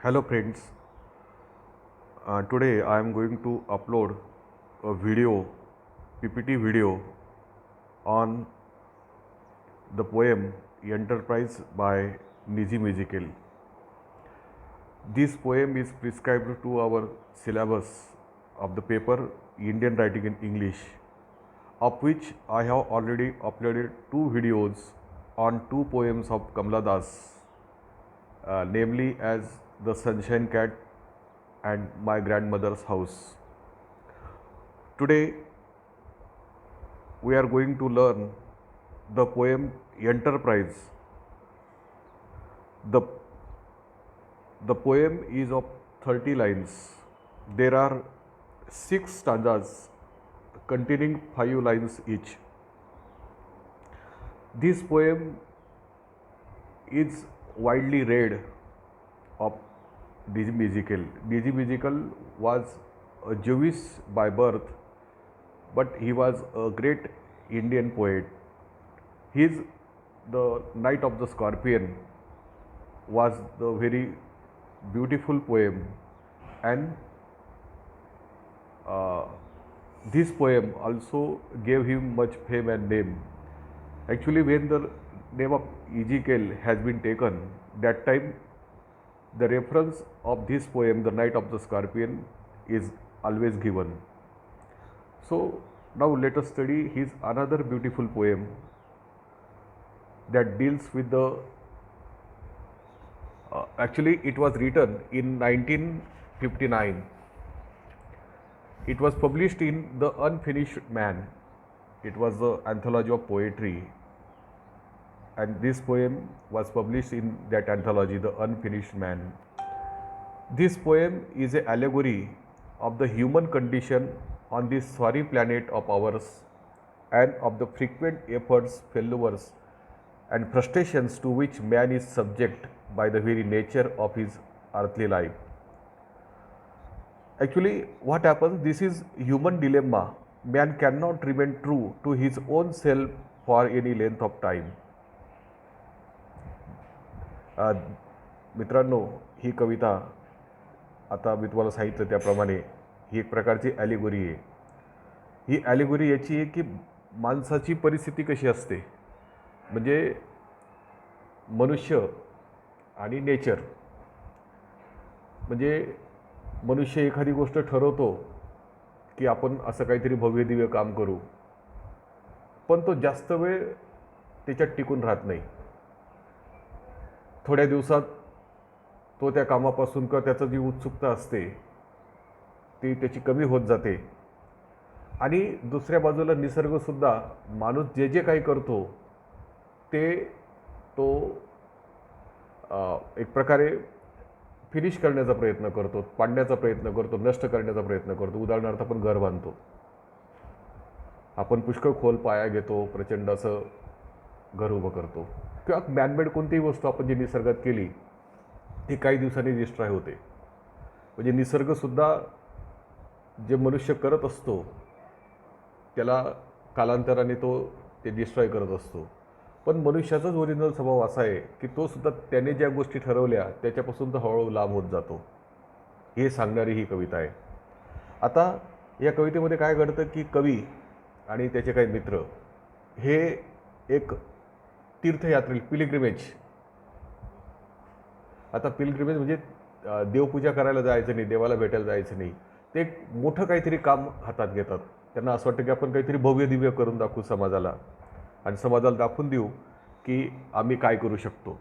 Hello friends, today I am going to upload a video, PPT video on the poem Enterprise by Nizam Ezekiel. This poem is prescribed to our syllabus of the paper Indian Writing in English, of which I have already uploaded two videos on two poems of Kamala Das, namely as The Sunshine Cat and My Grandmother's House. Today we are going to learn the poem Enterprise. The, the poem is of 30 lines. There are 6 stanzas containing 5 lines each. This poem is widely read of Nizam Ezekiel. Nizam Ezekiel was a Jewish by birth, but he was a great Indian poet. His The Night of the Scorpion was the very beautiful poem, and this poem also gave him much fame and name. Actually, when the name of Ezekiel has been taken, that time the reference of this poem, The Night of the Scorpion, is always given. So now let us study his another beautiful poem that deals with the actually it was written in 1959. It was published in The Unfinished Man. It was the anthology of poetry, and this poem was published in that anthology, The Unfinished Man. This poem is an allegory of the human condition on this sorry planet of ours, and of the frequent efforts, failures, and frustrations to which man is subject by the very nature of his earthly life. Actually, what happens? This is human dilemma. Man cannot remain true to his own self for any length of time. मित्रांनो, ही कविता आता मी तुम्हाला सांगितलं त्याप्रमाणे ही एक प्रकारची ॲलिगोरी आहे. ही ॲलिगोरी याची आहे की माणसाची परिस्थिती कशी असते, म्हणजे मनुष्य आणि नेचर. म्हणजे मनुष्य एखादी गोष्ट ठरवतो की आपण असं काहीतरी भव्य दिव्य काम करू, पण तो जास्त वेळ त्याच्यात टिकून राहत नाही. थोड्या दिवसात तो त्या कामापासून किंवा त्याचं जी उत्सुकता असते ती त्याची कमी होत जाते. आणि दुसऱ्या बाजूला निसर्गसुद्धा माणूस जे जे काही करतो ते तो एक प्रकारे फिनिश करण्याचा प्रयत्न करतो, पाडण्याचा प्रयत्न करतो, नष्ट करण्याचा प्रयत्न करतो. उदाहरणार्थ आपण घर बांधतो, आपण पुष्कळ खोल पाया घेतो, प्रचंड असं घर उभं करतो, किंवा मॅनमेड कोणतीही वस्तू आपण जी निसर्गात केली ती काही दिवसांनी डिस्ट्रॉय होते. म्हणजे निसर्गसुद्धा जे मनुष्य करत असतो त्याला कालांतराने तो ते डिस्ट्रॉय करत असतो. पण मनुष्याचाच ओरिजिनल स्वभाव असा आहे की तो सुद्धा त्याने ज्या गोष्टी ठरवल्या त्याच्यापासून तो हळूहळू लांब होत जातो. हे सांगणारी ही कविता आहे. आता या कवितेमध्ये काय घडतं की कवी आणि त्याचे काही मित्र हे एक तीर्थयात्रे, पिलग्रिमेज. आता पिलग्रिमेज म्हणजे देवपूजा करायला जायचं नाही, देवाला भेटायला जायचं नाही. ते एक मोठं काहीतरी काम हातात घेतात. त्यांना असं वाटतं की आपण काहीतरी भव्य दिव्य करून दाखवू समाजाला, आणि समाजाला दाखवून देऊ की आम्ही काय करू शकतो.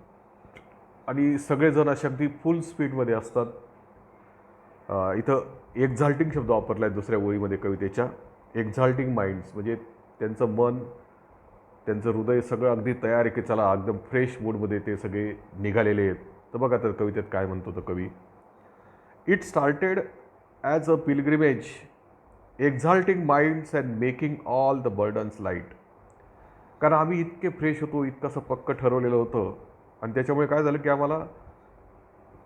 आणि सगळेजण असे अगदी फुल स्पीडमध्ये असतात. इथं एक्झाल्टिंग शब्द वापरला आहे दुसऱ्या ओळीमध्ये कवितेच्या. एक्झाल्टिंग माइंड्स म्हणजे त्यांचं मन, त्यांचं हृदय सगळं अगदी तयार आहे की चला एकदम फ्रेश मूडमध्ये ते सगळे निघालेले आहेत. तर बघा तर कवितेत काय म्हणतो तो कवी. It started as a pilgrimage, exalting minds and making all the burdens light. कारण आम्ही इतके फ्रेश होतो, इतकं असं पक्क ठरवलेलं होतं, आणि त्याच्यामुळे काय झालं की आम्हाला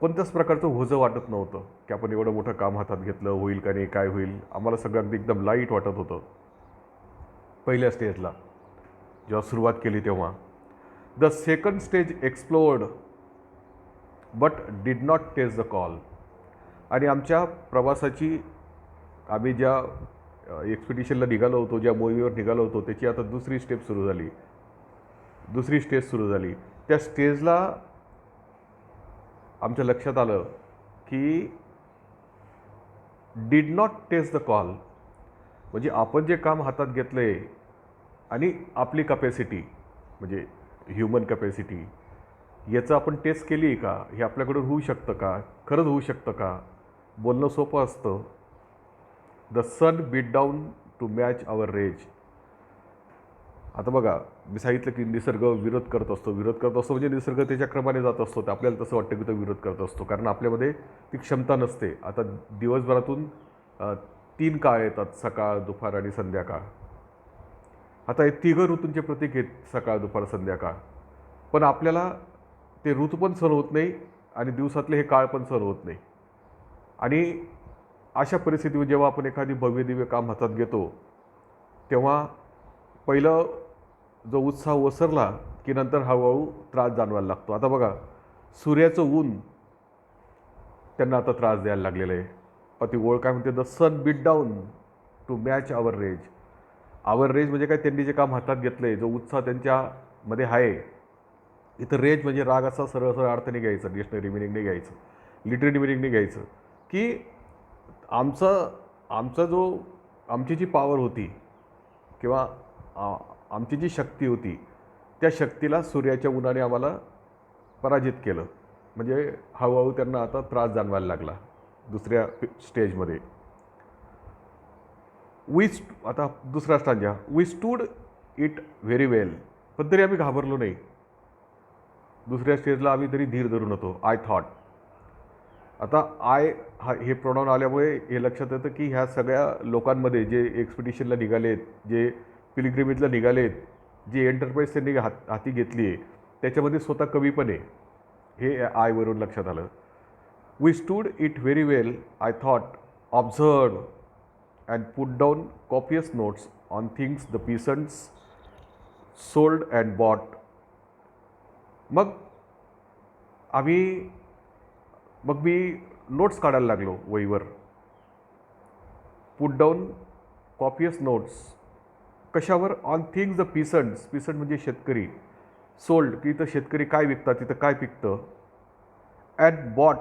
कोणत्याच प्रकारचं ओझं वाटत नव्हतं की आपण एवढं मोठं काम हातात घेतलं, होईल का नाही, काय होईल. आम्हाला सगळं अगदी एकदम लाईट वाटत होतं पहिल्या स्टेजला जेव्हा सुरुवात केली तेव्हा. The second stage explored but did not test the call. आणि आमच्या प्रवासाची आम्ही ज्या एक्सपिडिशनला निघालो होतो, ज्या मोहिमेवर निघालो होतो, त्याची आता दुसरी स्टेज सुरू झाली. त्या स्टेजला आमच्या लक्षात आलं की did not test the call, म्हणजे आपण जे काम हातात घेतलं आहे आणि आपली कपॅसिटी म्हणजे ह्युमन कपॅसिटी याचं आपण टेस्ट केली आहे का, हे आपल्याकडून होऊ शकतं का, खरंच होऊ शकतं का. बोलणं सोपं असतं. The sun beat down to match our rage. आता बघा, मी सांगितलं की निसर्ग विरोध करत असतो म्हणजे निसर्ग त्याच्या क्रमाने जात असतो. तर आपल्याला तसं वाटतं की तो विरोध करत असतो, कारण आपल्यामध्ये ती क्षमता नसते. आता दिवसभरातून 3 काळ येतात, सकाळ, दुपार आणि संध्याकाळ. आता हे 3 ऋतूंचे प्रतीक आहेत, सकाळ, दुपार, संध्याकाळ. पण आपल्याला ते ऋतू पण सहन होत नाही आणि दिवसातले हे काळ पण सहन होत नाही. आणि अशा परिस्थितीवर जेव्हा आपण एखादी भव्य दिव्य काम हातात घेतो, तेव्हा पहिलं जो उत्साह ओसरला की नंतर हळूहळू त्रास जाणवायला लागतो. आता बघा, सूर्याचं ऊन त्यांना आता त्रास द्यायला लागलेलं आहे. ती ओळ काय म्हणते, the sun beat down to match our rage. Our rage म्हणजे काय, त्यांनी जे काम हातात घेतलं आहे, जो उत्साह त्यांच्यामध्ये आहे. इथं रेज म्हणजे राग असा सरळ सरळ अर्थ नाही घ्यायचा, डिक्शनरी मिनिंग नाही घ्यायचं, लिटररी मिनिंग नाही घ्यायचं, की आमची जी पॉवर होती किंवा आमची जी शक्ती होती, त्या शक्तीला सूर्याच्या उन्हाने आम्हाला पराजित केलं. म्हणजे हळूहळू त्यांना आता त्रास जाणवायला लागला दुसऱ्या स्टेजमध्ये. आता दुसरा stanza, we studied it very well. पण तरी आम्ही घाबरलो नाही. दुसऱ्या स्टेजला आम्ही तरी धीर धरून होतो. I thought. आता हे प्रोनाऊन आल्यामुळे हे लक्षात येतं की ह्या सगळ्या लोकांमध्ये जे एक्सपिडिशनला निघालेत, जे पिलग्रिमेजला निघालेत, जी एंटरप्राइज त्यांनी हाती घेतली आहे, त्याच्यामध्ये स्वतः कवी पण आहे. हे आयवरून लक्षात आलं. We studied it very well, I thought, observe and put down copious notes on things the peasants sold and bought. मग मी नोट्स काढायला लागलो वहीवर. Put down copious notes. कशावर? ऑन थिंग्स द पीसंट म्हणजे शेतकरी. सोल्ड की इथं शेतकरी काय विकतात, तिथं काय पिकतं. ॲट बॉट,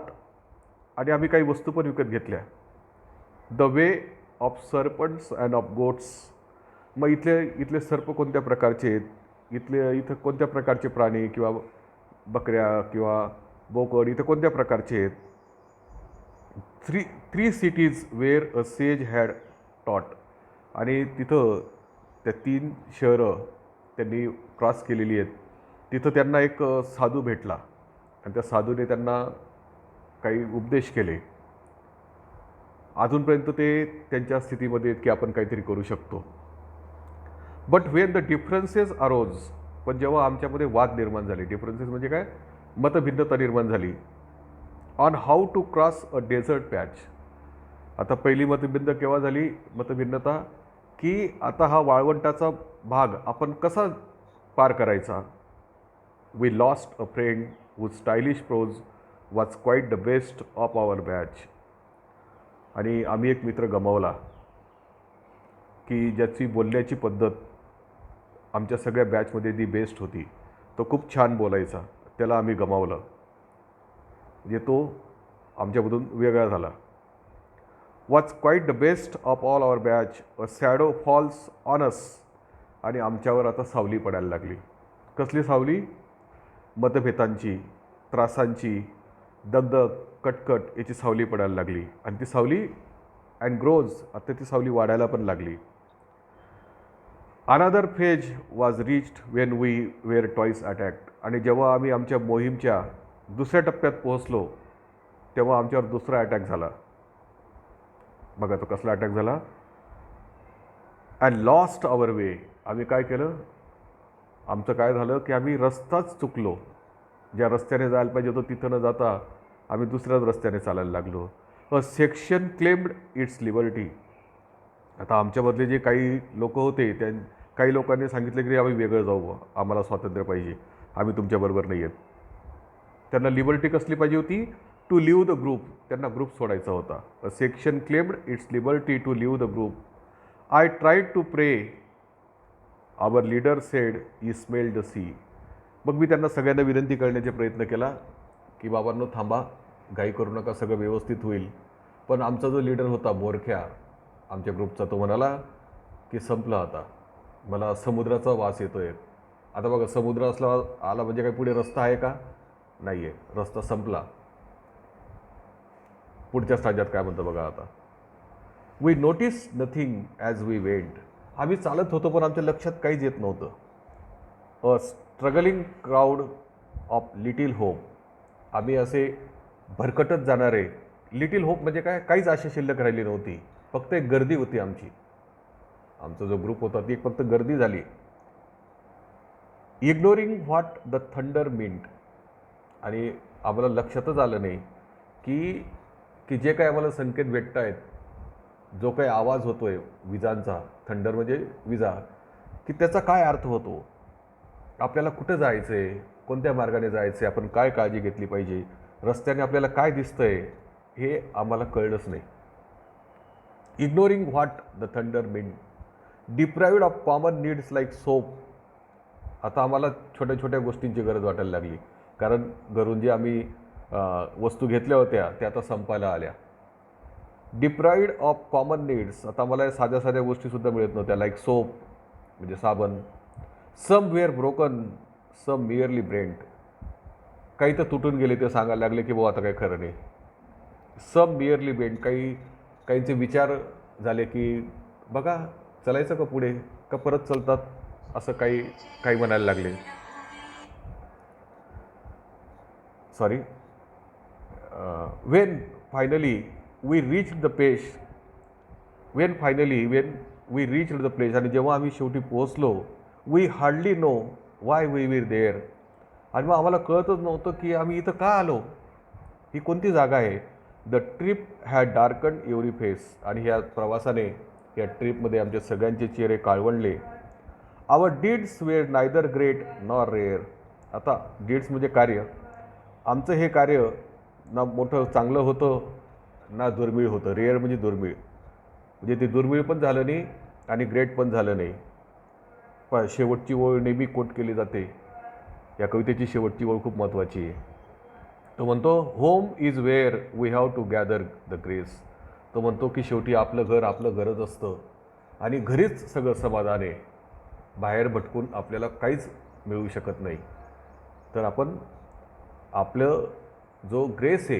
आणि आम्ही काही वस्तू पण विकत घेतल्या. The way of serpents and of goats. मग इथले सर्प कोणत्या प्रकारचे आहेत, इथं कोणत्या प्रकारचे प्राणी किंवा बकऱ्या किंवा बोकड इथं कोणत्या प्रकारचे आहेत. Three cities where a sage had taught. आणि तिथं त्या 3 शहरं त्यांनी क्रॉस केलेली आहेत. तिथं त्यांना एक साधू भेटला आणि त्या साधूने त्यांना काही उपदेश केले. अजूनपर्यंत ते त्यांच्या स्थितीमध्ये आहेत की आपण काहीतरी करू शकतो. But when the differences arose. पण जेव्हा आमच्यामध्ये वाद निर्माण झाले, डिफरन्सेस म्हणजे काय, मतभिन्नता निर्माण झाली. On how to cross a desert patch. आता पहिली मतभिन्नता की आता हा वाळवंटाचा भाग आपण कसा पार करायचा. We lost a friend whose stylish prose was quite the best of our batch. आणि आम्ही एक मित्र गमावला की ज्याची बोलण्याची पद्धत आमच्या सगळ्या बॅचमध्ये दी बेस्ट होती. तो खूप छान बोलायचा, त्याला आम्ही गमावलं. म्हणजे तो आमच्यामधून वेगळा झाला. Was quite the best of all our batch, a shadow falls on us. आणि आमच्यावर आता सावली पडायला लागली. कसली सावली? मतभेदांची, त्रासांची, दगदग, कटकट याची सावली पडायला लागली. आणि ती सावली अँड ग्रोज, आता ती सावली वाढायला पण लागली. Another phase was reached when we were twice attacked. आणि जेव्हा आम्ही आमच्या मोहीमच्या दुसऱ्या टप्प्यात पोहोचलो, तेव्हा आमच्यावर दुसरा अटॅक झाला. बघा तो कसला अटॅक झाला. And lost our way. आम्ही काय केलं, आमचं काय झालं की आम्ही रस्ताच चुकलो. ज्या रस्त्याने जायला पाहिजे होतो तिथं न जाता आम्ही दुसऱ्याच रस्त्याने चालायला लागलो. अ सेक्शन क्लेम्ड इट्स लिबर्टी. आता आमच्यामधले जे काही लोक होते, काही लोकांनी सांगितलं की आम्ही वेगळं जाऊ, आम्हाला स्वातंत्र्य पाहिजे, आम्ही तुमच्याबरोबर नाही आहेत. त्यांना लिबर्टी कसली पाहिजे होती? To leave the group. त्यांना ग्रुप सोडायचा होता. A section claimed its liberty to leave the group. I tried to pray. Our leader said we smell the sea. मग मी त्यांना सगळ्यांना विनंती करण्याचा प्रयत्न केला की बाबांनो थांबा, घाई करू नका, सगळं व्यवस्थित होईल. पण आमचा जो लीडर होता मोरख्या आमच्या ग्रुपचा, तो म्हणाला की संपलं आता, मला समुद्राचा वास येतोय. आता बघा, समुद्र असला आला म्हणजे काही पुढे रस्ता आहे का? नाही आहे, रस्ता संपला. पुढच्या स्टाजात काय म्हणतं बघा आता. We notice nothing as we went. आम्ही चालत होतो पण आमच्या लक्षात काहीच येत नव्हतं. A struggling crowd of little hope. आम्ही असे भरकटत जाणारे. लिटिल होप म्हणजे काय? काहीच आशा शिल्लक राहिली नव्हती, फक्त एक गर्दी होती आमची. आमचा जो ग्रुप होता ती एक फक्त गर्दी झाली. Ignoring what the thunder meant. आणि आम्हाला लक्षातच आलं नाही की की जे काही आम्हाला संकेत भेटत आहेत, जो काही आवाज होतोय विजांचा, थंडर म्हणजे विजा, की त्याचा काय अर्थ होतो, आपल्याला कुठं जायचं आहे, कोणत्या मार्गाने जायचं आहे, आपण काय काळजी घेतली पाहिजे, रस्त्याने आपल्याला काय दिसतंय, हे आम्हाला कळलंच नाही. Ignoring what the thunder mean. Deprived of common needs like soap. आता आम्हाला छोट्या छोट्या गोष्टींची गरज वाटायला लागली, कारण घरून जे आम्ही वस्तू घेतल्या होत्या त्या आता संपायला आल्या. Deprived of common needs. आता आम्हाला साध्या साध्या गोष्टीसुद्धा मिळत नव्हत्या, लाईक सोप म्हणजे साबण. सम वेअर ब्रोकन, सम मिअरली ब्रेंट. काही तर तुटून गेले ते सांगायला लागले की भाऊ आता काही खरं नाही. सम मिअरली ब्रेंट. काहींचे विचार झाले की बघा चलायचं का पुढे, का परत चालतात, असं काही म्हणायला लागले. Sorry. When finally we reached the place. When we reached the place. आणि जेव्हा आम्ही शेवटी पोहोचलो, we hardly know why we were there. आणि मग आम्हाला कळतच नव्हतं की आम्ही इथं का आलो, ही कोणती जागा आहे. The trip had darkened every face. आणि ह्या प्रवासाने, या ट्रिपमध्ये आमचे सगळ्यांचे चेहरे काळवंडले. Our deeds were neither great nor rare. आता डीड्स म्हणजे कार्य. आमचं हे कार्य ना मोठं चांगलं होतं ना दुर्मिळ होतं. रेअर म्हणजे दुर्मिळ, म्हणजे ते दुर्मिळ पण झालं नाही आणि ग्रेट पण झालं नाही. पण शेवटची ओळ नेहमी कोट केली जाते. या कवितेची शेवटची ओळ खूप महत्त्वाची आहे. तो म्हणतो, home is where we have to gather the grace. तो म्हणतो की शेवटी आपलं घर आपलं घरच असतं आणि घरीच सगळं समाधान आहे. बाहेर भटकून आपल्याला काहीच मिळू शकत नाही. तर आपण आपलं जो ग्रेस आहे,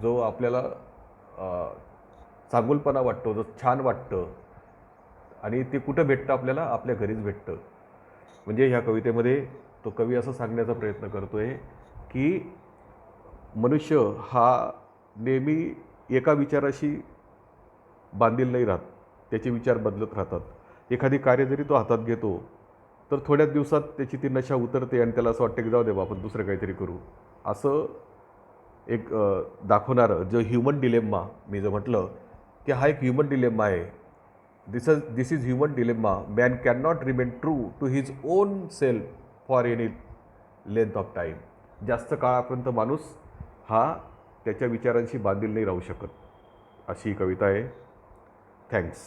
जो आपल्याला चांगुलपणा वाटतो, जो छान वाटतं, आणि ते कुठं भेटतं आपल्याला? आपल्या घरीच भेटतं. म्हणजे ह्या कवितेमध्ये तो कवी असं सांगण्याचा प्रयत्न करतो आहे की मनुष्य हा नेहमी एका विचाराशी बांधील नाही राहत, त्याचे विचार बदलत राहतात. एखादी कार्य जरी तो हातात घेतो तर थोड्याच दिवसात त्याची ती नशा उतरते आणि त्याला असं वाटतं की जाऊ दे बा, आपण दुसरं काहीतरी करू. असं एक दाखवणारं जो ह्युमन डिलेम्मा, मी जर म्हटलं की हा एक ह्युमन डिलेम्मा आहे. This is human dilemma. Man can not remain true to his own self for any length of time. जास्त काळापर्यंत माणूस हा त्याच्या विचारांशी बांधील नाही राहू शकत. अशी कविता आहे. थँक्स.